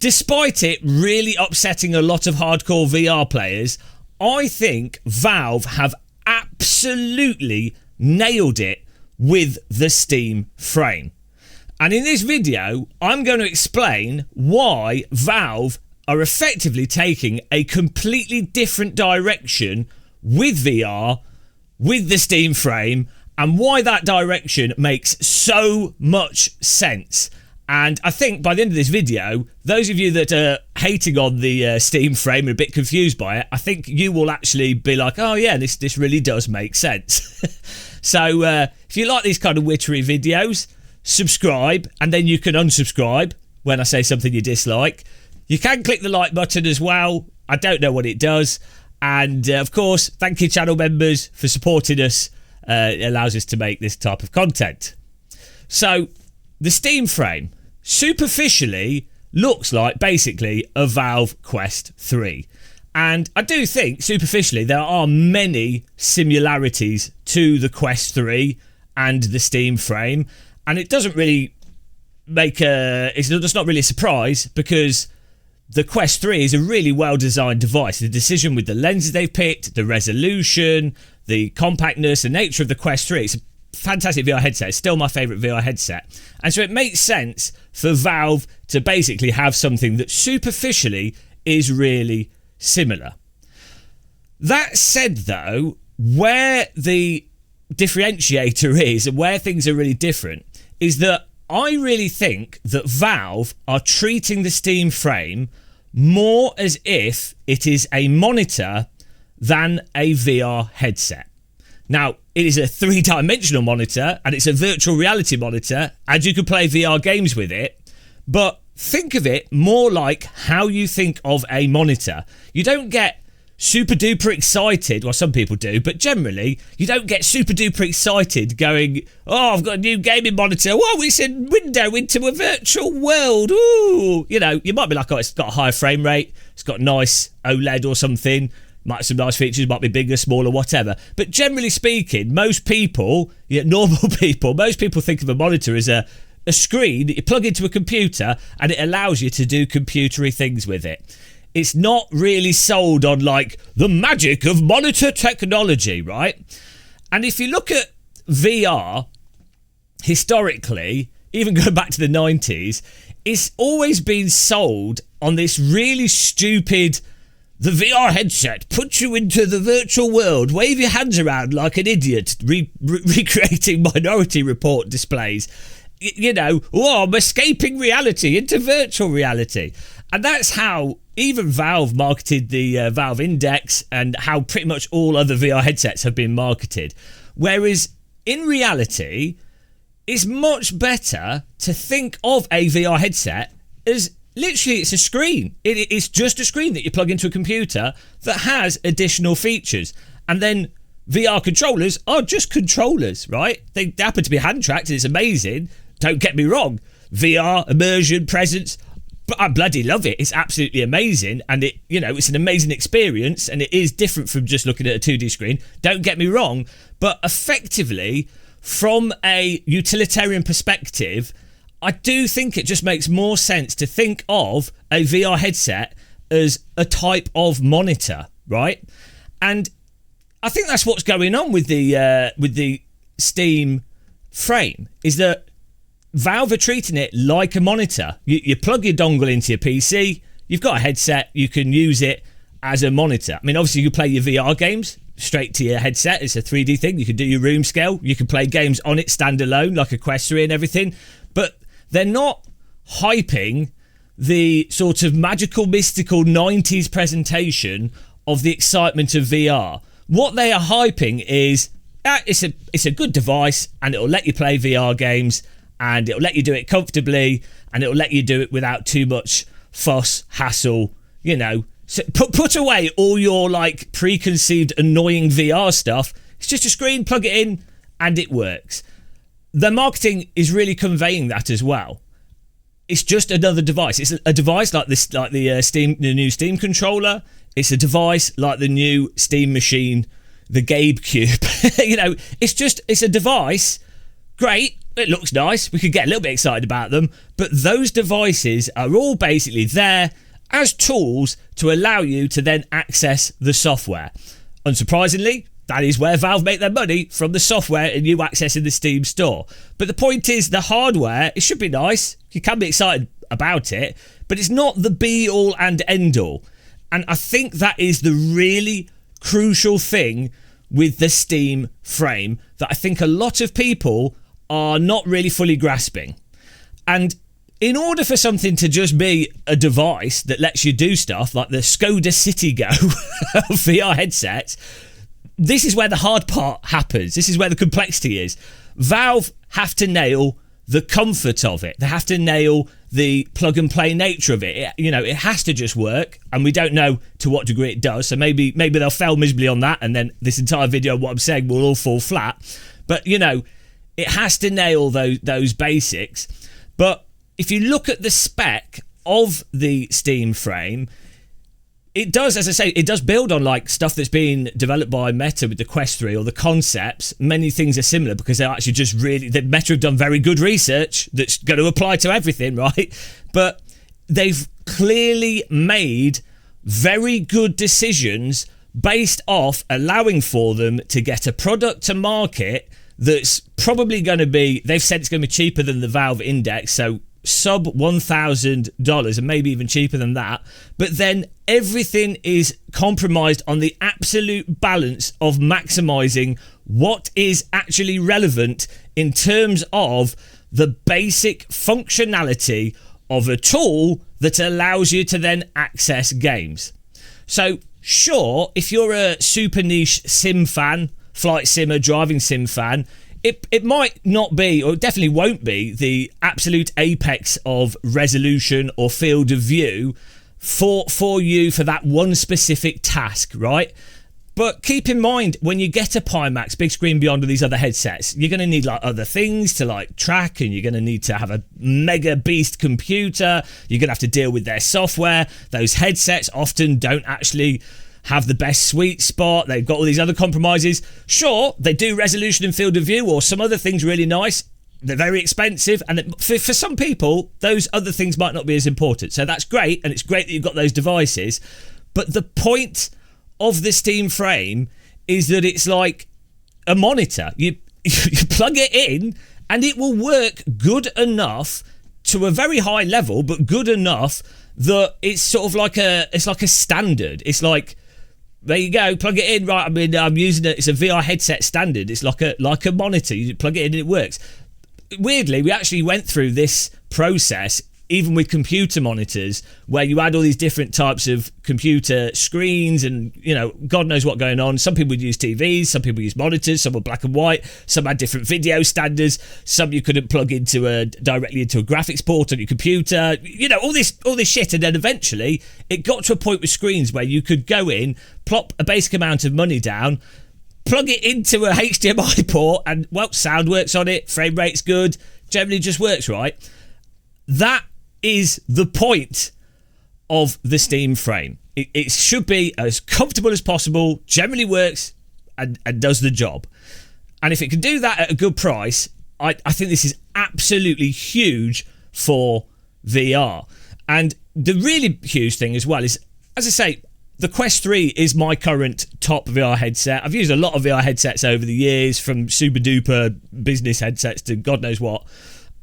despite it really upsetting a lot of hardcore VR players, I think Valve have absolutely nailed it with the Steam frame. And in this video, I'm going to explain why Valve are effectively taking a completely different direction with VR, with the Steam frame, and why that direction makes so much sense. And I think by the end of this video, those of you that are hating on the Steam frame and a bit confused by it, I think you will actually be like, oh yeah, this really does make sense. So if you like these kind of witchery videos, subscribe, and then you can unsubscribe when I say something you dislike. You can click the like button as well. I don't know what it does. And of course, thank you channel members for supporting us. It allows us to make this type of content. So the Steam frame superficially looks like basically a Valve Quest 3. And I do think superficially there are many similarities to the Quest 3 and the Steam frame. And it doesn't really it's not really a surprise, because the Quest 3 is a really well-designed device. The decision with the lenses they've picked, the resolution, the compactness, the nature of the Quest 3, it's a fantastic VR headset. It's still my favourite VR headset. And so it makes sense for Valve to basically have something that superficially is really similar. That said, though, where the differentiator is and where things are really different is that I really think that Valve are treating the Steam frame more as if it is a monitor than a VR headset. Now, it is a three-dimensional monitor and it's a virtual reality monitor, and you can play VR games with it, but think of it more like how you think of a monitor. You don't get super duper excited, well some people do, but generally you don't get super duper excited going, oh, I've got a new gaming monitor, whoa, it's a window into a virtual world, ooh, you know, you might be like, oh, it's got a higher frame rate, it's got nice OLED or something, might have some nice features, might be bigger, smaller, whatever, but generally speaking, most people, normal people, most people think of a monitor as a screen that you plug into a computer and it allows you to do computery things with it. It's not really sold on like the magic of monitor technology, right? And if you look at VR, historically, even going back to the 90s, it's always been sold on this really stupid, the VR headset puts you into the virtual world, wave your hands around like an idiot, recreating Minority Report displays. You know, oh, I'm escaping reality into virtual reality. And that's how even Valve marketed the Valve Index, and how pretty much all other VR headsets have been marketed. Whereas in reality, it's much better to think of a VR headset as literally it's a screen. It's just a screen that you plug into a computer that has additional features. And then VR controllers are just controllers, right? They happen to be hand tracked and it's amazing. Don't get me wrong. VR, immersion, presence, but I bloody love it. It's absolutely amazing, and it's an amazing experience, and it is different from just looking at a 2D screen. Don't get me wrong, but effectively, from a utilitarian perspective, I do think it just makes more sense to think of a VR headset as a type of monitor, right? And I think that's what's going on with the Steam frame, is that Valve are treating it like a monitor. You plug your dongle into your PC, you've got a headset, you can use it as a monitor. I mean, obviously you play your VR games straight to your headset, it's a 3D thing, you can do your room scale, you can play games on it standalone like a Quest 3 and everything, but they're not hyping the sort of magical, mystical 90s presentation of the excitement of VR. What they are hyping is, it's a good device and it'll let you play VR games, and it'll let you do it comfortably, and it'll let you do it without too much fuss, hassle, So put away all your like preconceived annoying VR stuff. It's just a screen, plug it in, and it works. Their marketing is really conveying that as well. It's just another device. It's a device like this, like the new Steam controller. It's a device like the new Steam machine, the Gabe Cube. It's a device. Great. it looks nice. We could get a little bit excited about them. But those devices are all basically there as tools to allow you to then access the software. Unsurprisingly, that is where Valve make their money, from the software and you accessing the Steam store. But the point is, the hardware, it should be nice. You can be excited about it, but it's not the be-all and end-all. And I think that is the really crucial thing with the Steam frame that I think a lot of people are not really fully grasping. And in order for something to just be a device that lets you do stuff like the Skoda Citigo of VR headsets, this is where the hard part happens. This is where the complexity is. Valve have to nail the comfort of it. They have to nail the plug and play nature of it. It has to just work, and we don't know to what degree it does. So maybe they'll fail miserably on that, and then this entire video, what I'm saying, will all fall flat. But it has to nail those basics. But if you look at the spec of the Steam frame, it does, as I say, it does build on like stuff that's been developed by Meta with the Quest 3 or the concepts. Many things are similar because they're actually just Meta have done very good research that's going to apply to everything, right? But they've clearly made very good decisions based off allowing for them to get a product to market that's probably going to be, they've said it's going to be cheaper than the Valve Index, so sub $1,000 and maybe even cheaper than that. But then everything is compromised on the absolute balance of maximizing what is actually relevant in terms of the basic functionality of a tool that allows you to then access games. So sure, if you're a super niche sim fan, flight simmer, driving sim fan, it might not be, or it definitely won't be, the absolute apex of resolution or field of view for you for that one specific task, right? But keep in mind, when you get a Pimax, Big Screen Beyond, or these other headsets, you're going to need like other things to like track, and you're going to need to have a mega beast computer. You're going to have to deal with their software. Those headsets often don't actually have the best sweet spot. They've got all these other compromises. Sure, they do resolution and field of view or some other things really nice. They're very expensive, and for some people, those other things might not be as important. So that's great, and it's great that you've got those devices. But the point of the Steam frame is that it's like a monitor. You plug it in, and it will work good enough to a very high level, but good enough that it's sort of like a standard. It's like, there you go, plug it in, right? I mean, I'm using it. It's a VR headset standard. It's like a monitor. You plug it in and it works. Weirdly, we actually went through this process even with computer monitors, where you had all these different types of computer screens and, God knows what going on. Some people would use TVs, some people use monitors, some were black and white, some had different video standards, some you couldn't plug into directly into a graphics port on your computer, all this shit. And then eventually it got to a point with screens where you could go in, plop a basic amount of money down, plug it into a HDMI port, and, well, sound works on it, frame rate's good, generally just works, right? That is the point of the Steam frame. It should be as comfortable as possible, generally works, and does the job. And if it can do that at a good price, I think this is absolutely huge for VR. And the really huge thing as well is, as I say, the Quest 3 is my current top VR headset. I've used a lot of VR headsets over the years, from super duper business headsets to God knows what.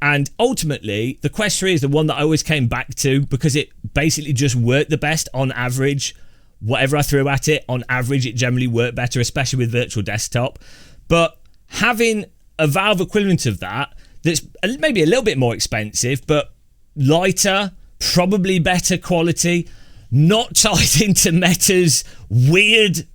And ultimately, the Quest 3 is the one that I always came back to because it basically just worked the best on average. Whatever I threw at it, on average, it generally worked better, especially with virtual desktop. But having a Valve equivalent of that, that's maybe a little bit more expensive, but lighter, probably better quality, not tied into Meta's weird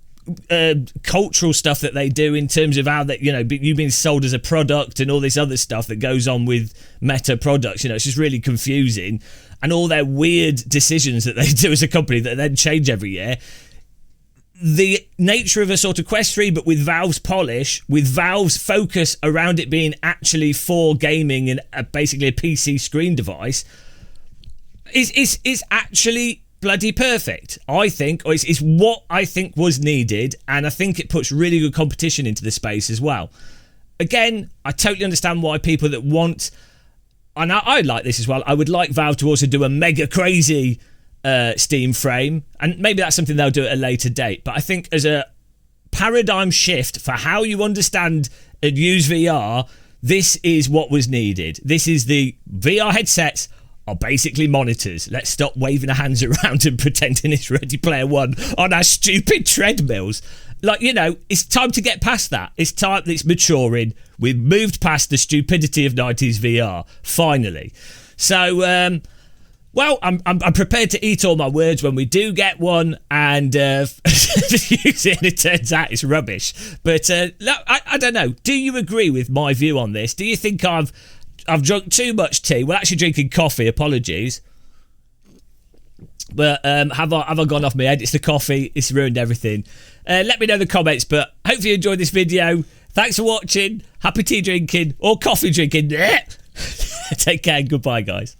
cultural stuff that they do in terms of how that, you being sold as a product and all this other stuff that goes on with Meta products. It's just really confusing, and all their weird decisions that they do as a company that then change every year. The nature of a sort of Quest 3, but with Valve's polish, with Valve's focus around it being actually for gaming and basically a PC screen device, is actually bloody perfect, I think. Or it's what I think was needed, and I think it puts really good competition into the space as well. again, I totally understand why people that want, and I like this as well, I would like Valve to also do a mega crazy Steam frame, and maybe that's something they'll do at a later date. But I think as a paradigm shift for how you understand and use VR, this is what was needed. This is the VR headsets are basically monitors. Let's stop waving our hands around and pretending it's Ready Player One on our stupid treadmills. Like, you know, it's time to get past that. It's time, it's maturing. We've moved past the stupidity of 90s VR, finally. So, well, I'm prepared to eat all my words when we do get one and use it, and it turns out it's rubbish. But I don't know. Do you agree with my view on this? Do you think I've drunk too much tea? Well, actually drinking coffee, apologies. But have I gone off my head? It's the coffee. It's ruined everything. Let me know in the comments, but hopefully you enjoyed this video. Thanks for watching. Happy tea drinking or coffee drinking. Take care and goodbye, guys.